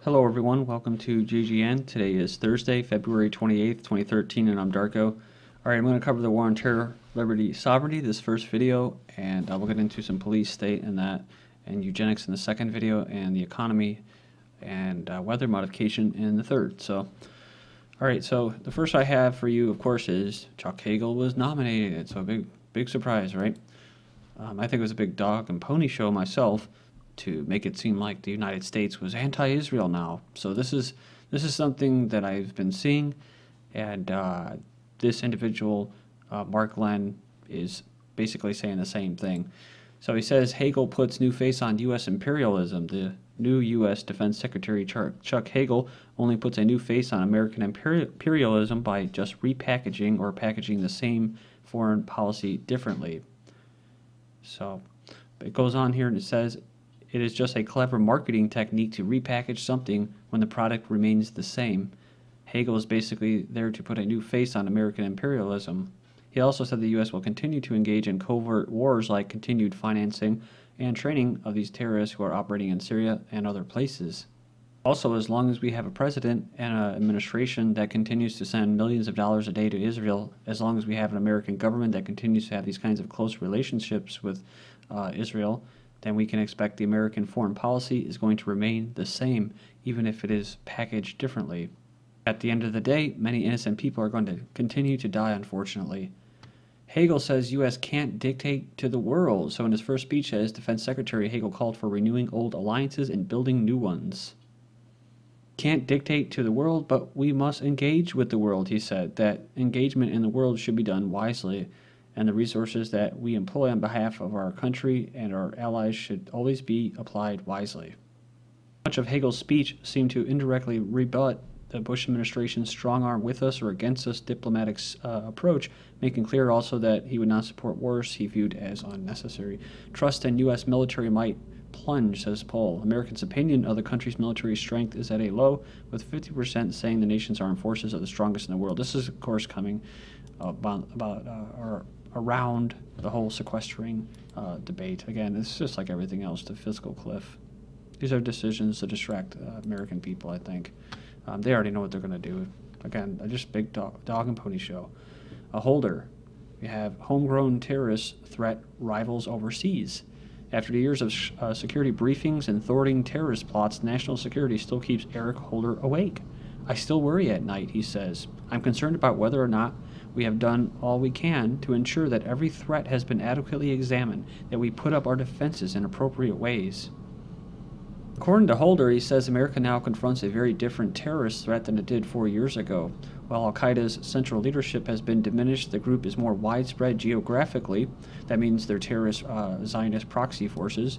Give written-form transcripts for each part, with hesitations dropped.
Hello everyone, welcome to GGN. Today is Thursday, February 28th, 2013, and I'm Darko. Alright, I'm going to cover the War on Terror, Liberty, Sovereignty, this first video, and we'll get into some police state and that, and eugenics in the second video, and the economy, and weather modification in the third. Alright, so the first I have for you, of course, is Chuck Hagel was nominated, so big surprise, right? I think it was a big dog and pony show myself, to make it seem like the United States was anti-Israel now. So this is something that I've been seeing, and this individual, Mark Len, is basically saying the same thing. So he says Hagel puts new face on U.S. imperialism. The new U.S. Defense Secretary Chuck Hagel only puts a new face on American imperialism by just repackaging or packaging the same foreign policy differently. So it goes on here and it says, it is just a clever marketing technique to repackage something when the product remains the same. Hagel is basically there to put a new face on American imperialism. He also said the U.S. will continue to engage in covert wars like continued financing and training of these terrorists who are operating in Syria and other places. Also, as long as we have a president and an administration that continues to send millions of dollars a day to Israel, as long as we have an American government that continues to have these kinds of close relationships with Israel, then we can expect the American foreign policy is going to remain the same, even if it is packaged differently. At the end of the day, many innocent people are going to continue to die, unfortunately. Hagel says U.S. can't dictate to the world, so in his first speech as Defense Secretary, Hagel called for renewing old alliances and building new ones. Can't dictate to the world, but we must engage with the world, he said. That engagement in the world should be done wisely, and the resources that we employ on behalf of our country and our allies should always be applied wisely. Much of Hagel's speech seemed to indirectly rebut the Bush administration's strong-arm with us or against us diplomatic approach, making clear also that he would not support wars he viewed as unnecessary. Trust in U.S. military might plunge, says Paul. Americans' opinion of the country's military strength is at a low, with 50% saying the nation's armed forces are the strongest in the world. This is, of course, coming around the whole sequestering debate. Again, it's just like everything else, the fiscal cliff. These are decisions to distract American people, I think. They already know what they're going to do. Again, just big dog and pony show. A holder. We have homegrown terrorist threat rivals overseas. After years of security briefings and thwarting terrorist plots, national security still keeps Eric Holder awake. I still worry at night, he says. I'm concerned about whether or not we have done all we can to ensure that every threat has been adequately examined, that we put up our defenses in appropriate ways. According to Holder, he says America now confronts a very different terrorist threat than it did 4 years ago. While al-Qaeda's central leadership has been diminished, the group is more widespread geographically. That means they're terrorist Zionist proxy forces,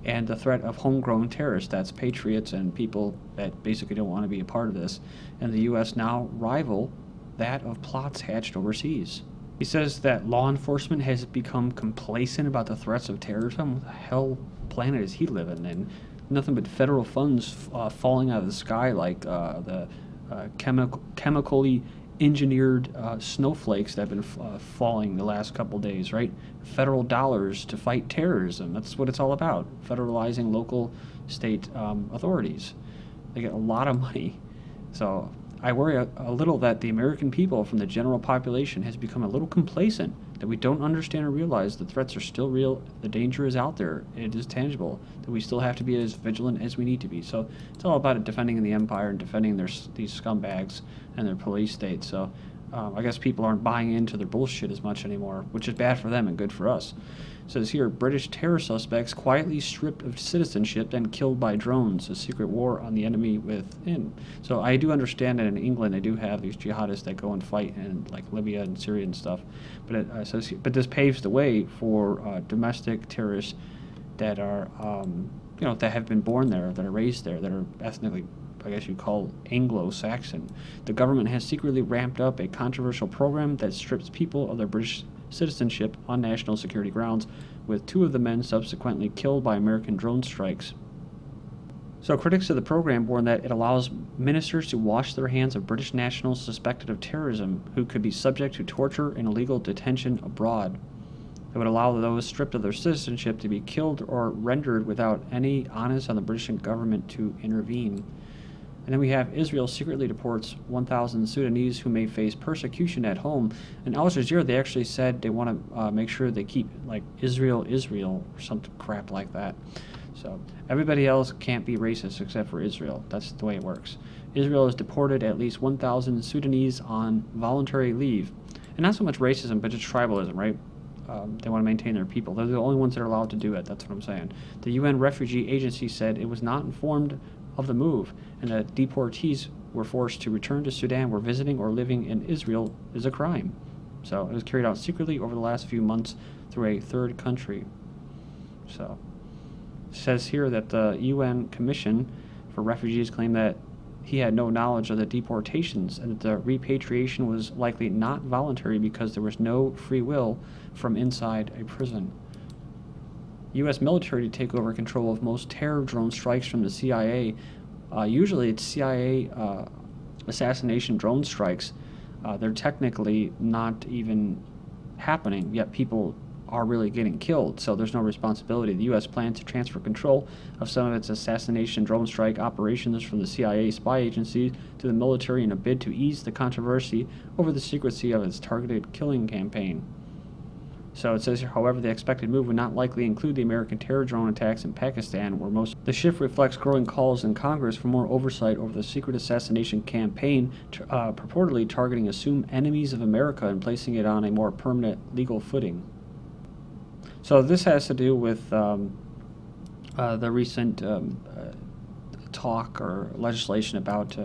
and the threat of homegrown terrorists, that's patriots and people that basically don't want to be a part of this, and the U.S. now rival that of plots hatched overseas. He says that law enforcement has become complacent about the threats of terrorism. What the hell planet is he living in? Nothing but federal funds falling out of the sky like the chemically engineered snowflakes that have been falling the last couple days, right? Federal dollars to fight terrorism. That's what it's all about. Federalizing local state authorities. They get a lot of money. So I worry a little that the American people from the general population has become a little complacent, that we don't understand or realize the threats are still real, the danger is out there, it is tangible, that we still have to be as vigilant as we need to be. So it's all about defending the empire and defending these scumbags and their police state. So I guess people aren't buying into their bullshit as much anymore, which is bad for them and good for us. It says here, British terror suspects quietly stripped of citizenship and killed by drones, a secret war on the enemy within. So I do understand that in England they do have these jihadists that go and fight in like Libya and Syria and stuff, but it says, but this paves the way for domestic terrorists that are, that have been born there, that are raised there, that are ethnically, I guess you call Anglo-Saxon. The government has secretly ramped up a controversial program that strips people of their British citizenship on national security grounds, with 2 of the men subsequently killed by American drone strikes. So critics of the program warn that it allows ministers to wash their hands of British nationals suspected of terrorism who could be subject to torture and illegal detention abroad. It would allow those stripped of their citizenship to be killed or rendered without any onus on the British government to intervene. And then we have Israel secretly deports 1,000 Sudanese who may face persecution at home. In Al Jazeera, they actually said they want to make sure they keep, like, Israel, or some crap like that. So everybody else can't be racist except for Israel. That's the way it works. Israel has deported at least 1,000 Sudanese on voluntary leave. And not so much racism, but just tribalism, right? They want to maintain their people. They're the only ones that are allowed to do it. That's what I'm saying. The UN Refugee Agency said it was not informed of the move, and that deportees were forced to return to Sudan where visiting or living in Israel is a crime. So it was carried out secretly over the last few months through a third country. So it says here that the UN Commission for Refugees claimed that he had no knowledge of the deportations and that the repatriation was likely not voluntary because there was no free will from inside a prison. U.S. military to take over control of most terror drone strikes from the CIA. Usually it's CIA assassination drone strikes. They're technically not even happening, yet people are really getting killed, so there's no responsibility. The U.S. plans to transfer control of some of its assassination drone strike operations from the CIA spy agency to the military in a bid to ease the controversy over the secrecy of its targeted killing campaign. So it says here, however, the expected move would not likely include the American terror drone attacks in Pakistan, where most. The shift reflects growing calls in Congress for more oversight over the secret assassination campaign, purportedly targeting assumed enemies of America and placing it on a more permanent legal footing. So this has to do with the recent talk or legislation about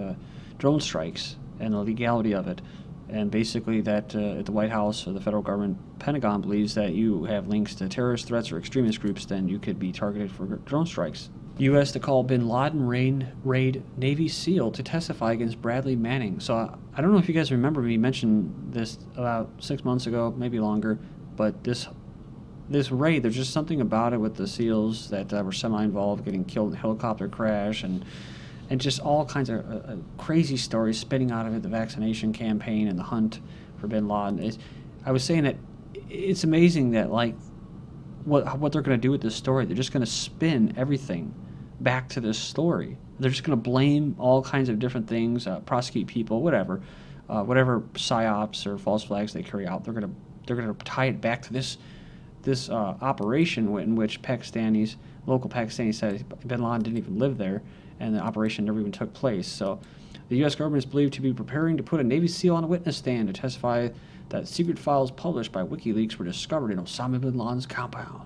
drone strikes and the legality of it. And basically that at the White House or the federal government, Pentagon believes that you have links to terrorist threats or extremist groups, then you could be targeted for drone strikes. U.S. to call bin Laden raid Navy SEAL to testify against Bradley Manning. So I don't know if you guys remember me mentioning this about 6 months ago, maybe longer, but this raid, there's just something about it with the SEALs that were semi-involved, getting killed in a helicopter crash, and just all kinds of crazy stories spitting out of it, the vaccination campaign and the hunt for bin Laden. I was saying that it's amazing that, like, what they're going to do with this story. They're just going to spin everything back to this story. They're just going to blame all kinds of different things, prosecute people, whatever psyops or false flags they carry out. They're going to tie it back to this operation in which local Pakistanis said bin Laden didn't even live there, and the operation never even took place. So the U.S. government is believed to be preparing to put a Navy SEAL on a witness stand to testify that secret files published by WikiLeaks were discovered in Osama bin Laden's compound.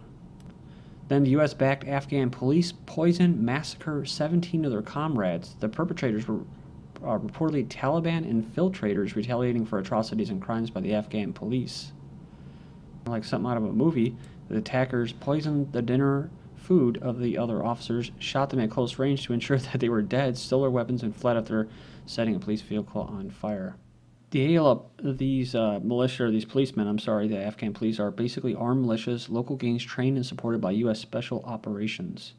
Then the U.S.-backed Afghan police poisoned, massacred 17 of their comrades. The perpetrators were reportedly Taliban infiltrators retaliating for atrocities and crimes by the Afghan police. Like something out of a movie, the attackers poisoned the dinner food of the other officers, shot them at close range to ensure that they were dead, stole their weapons, and fled after setting a police vehicle on fire. These policemen, the Afghan police, are basically armed militias, local gangs trained and supported by U.S. Special Operations.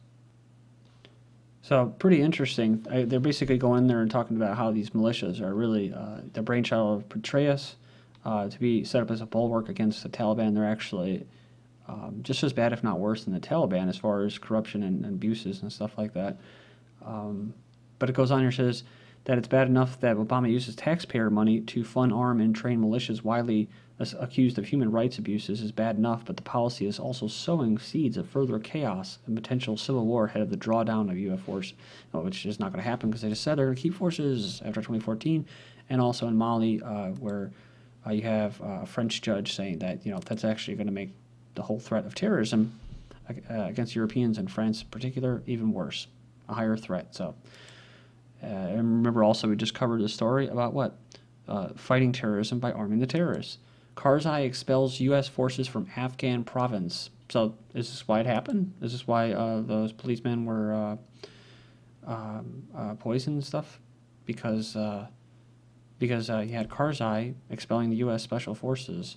So, pretty interesting. They're basically going in there and talking about how these militias are really the brainchild of Petraeus, to be set up as a bulwark against the Taliban. They're actually just as bad, if not worse, than the Taliban as far as corruption and abuses and stuff like that. But it goes on here, says that it's bad enough that Obama uses taxpayer money to fund, arm, and train militias widely accused of human rights abuses is bad enough, but the policy is also sowing seeds of further chaos and potential civil war ahead of the drawdown of U.S. force, which is not going to happen because they just said they're going to keep forces after 2014, and also in Mali, where you have a French judge saying that that's actually going to make the whole threat of terrorism against Europeans and France in particular even worse, a higher threat. So, and remember also we just covered the story about fighting terrorism by arming the terrorists. Karzai expels U.S. forces from Afghan province. So is this why it happened? Is this why those policemen were poisoned and stuff? Because you had Karzai expelling the U.S. Special Forces.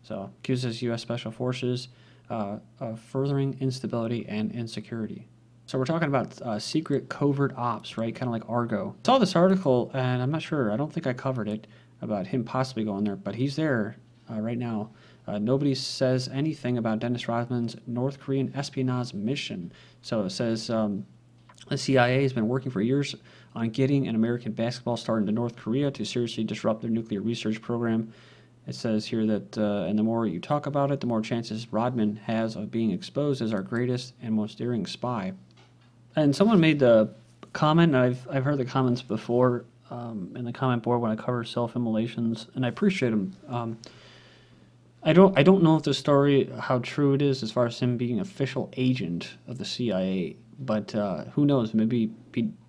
So accuses U.S. Special Forces of furthering instability and insecurity. So we're talking about secret covert ops, right? Kind of like Argo. I saw this article, and I'm not sure. I don't think I covered it, about him possibly going there, but he's there right now. Nobody says anything about Dennis Rodman's North Korean espionage mission. So it says the CIA has been working for years on getting an American basketball star into North Korea to seriously disrupt their nuclear research program. It says here that, and the more you talk about it, the more chances Rodman has of being exposed as our greatest and most daring spy. And someone made the comment, and I've heard the comments before in the comment board when I cover self-immolations, and I appreciate them. I don't know if the story, how true it is as far as him being official agent of the CIA, but who knows, maybe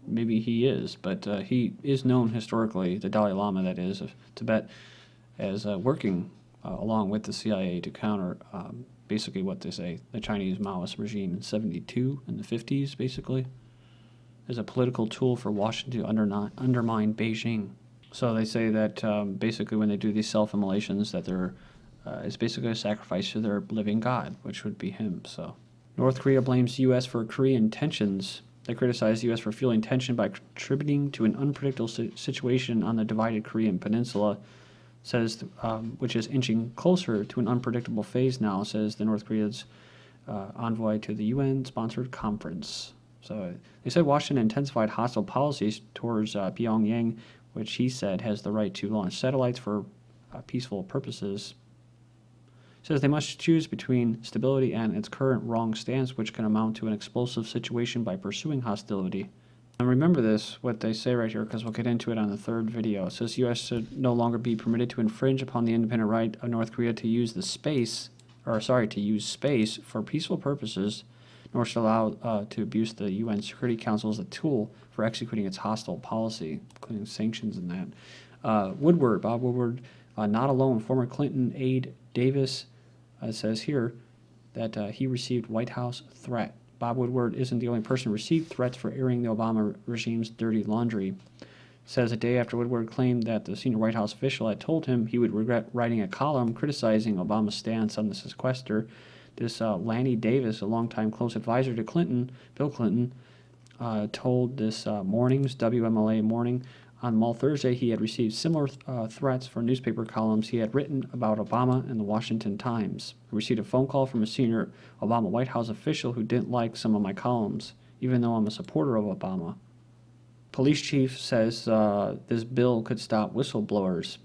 he is, but he is known historically, the Dalai Lama, that is, of Tibet, as working along with the CIA to counter basically what they say, the Chinese Maoist regime in 72 and the 50s, basically, as a political tool for Washington to undermine Beijing. So they say that basically when they do these self-immolations that they're it's basically a sacrifice to their living God, which would be him. So North Korea blames U.S. for Korean tensions. They criticize the U.S. for fueling tension by contributing to an unpredictable situation on the divided Korean peninsula, says, which is inching closer to an unpredictable phase now, says the North Korea's envoy to the UN-sponsored conference. So they said Washington intensified hostile policies towards Pyongyang, which he said has the right to launch satellites for peaceful purposes. Says they must choose between stability and its current wrong stance, which can amount to an explosive situation by pursuing hostility. And remember this, what they say right here, because we'll get into it on the third video. It says U.S. should no longer be permitted to infringe upon the independent right of North Korea to use to use space for peaceful purposes, nor should allow to abuse the UN Security Council as a tool for executing its hostile policy, including sanctions and that. Bob Woodward, not alone, former Clinton aide Davis, says here that he received White House threat. Bob Woodward isn't the only person who received threats for airing the Obama regime's dirty laundry. Says a day after Woodward claimed that the senior White House official had told him he would regret writing a column criticizing Obama's stance on the sequester, this Lanny Davis, a longtime close advisor to Bill Clinton, told this Mornings, WMLA Morning, on Thursday he had received similar threats for newspaper columns he had written about Obama in the Washington Times. He received a phone call from a senior Obama White House official who didn't like some of my columns, even though I'm a supporter of Obama. Police chief says this bill could stop whistleblowers.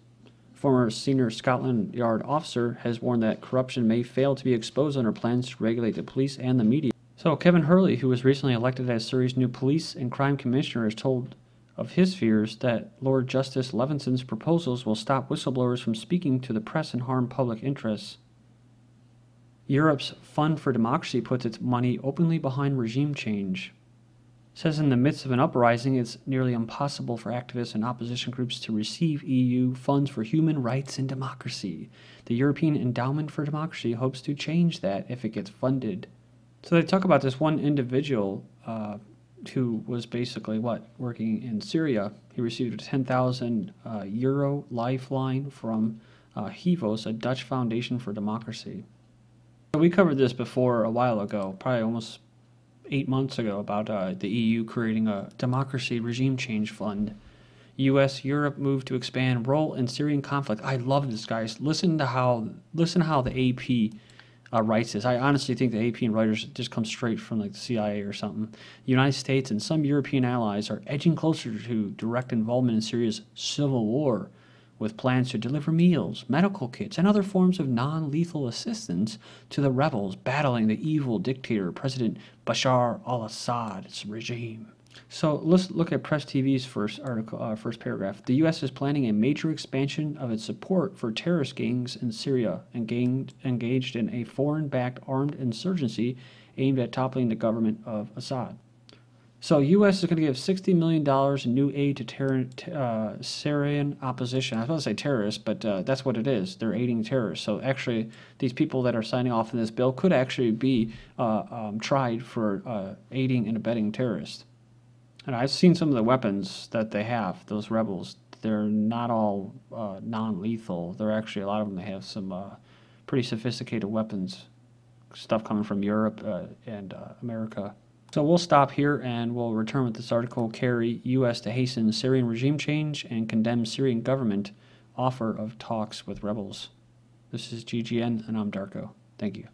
Former senior Scotland Yard officer has warned that corruption may fail to be exposed under plans to regulate the police and the media. So Kevin Hurley, who was recently elected as Surrey's new police and crime commissioner, is told of his fears that Lord Justice Levison's proposals will stop whistleblowers from speaking to the press and harm public interests. Europe's Fund for Democracy puts its money openly behind regime change. Says in the midst of an uprising, it's nearly impossible for activists and opposition groups to receive EU funds for human rights and democracy. The European Endowment for Democracy hopes to change that if it gets funded. So they talk about this one individual who was basically, working in Syria. He received a 10,000 euro lifeline from HEVOS, a Dutch Foundation for Democracy. So we covered this before a while ago, probably almost 8 months ago, about the EU creating a democracy regime change fund. U.S. Europe moved to expand role in Syrian conflict. I love this, guys. Listen how the AP writes this. I honestly think the AP and Reuters just come straight from like the CIA or something. The United States and some European allies are edging closer to direct involvement in Syria's civil war, with plans to deliver meals, medical kits, and other forms of non-lethal assistance to the rebels battling the evil dictator, President Bashar al-Assad's regime. So let's look at Press TV's first article, first paragraph. The U.S. is planning a major expansion of its support for terrorist gangs in Syria, engaged in a foreign-backed armed insurgency aimed at toppling the government of Assad. So U.S. is going to give $60 million in new aid to Syrian opposition. I was about to say terrorists, but that's what it is. They're aiding terrorists. So actually, these people that are signing off on this bill could actually be tried for aiding and abetting terrorists. And I've seen some of the weapons that they have, those rebels. They're not all non-lethal. They're actually, a lot of them, they have some pretty sophisticated weapons, stuff coming from Europe and America. So we'll stop here and we'll return with this article, Kerry, U.S. to hasten Syrian regime change and condemn Syrian government offer of talks with rebels. This is GGN, and I'm Darko. Thank you.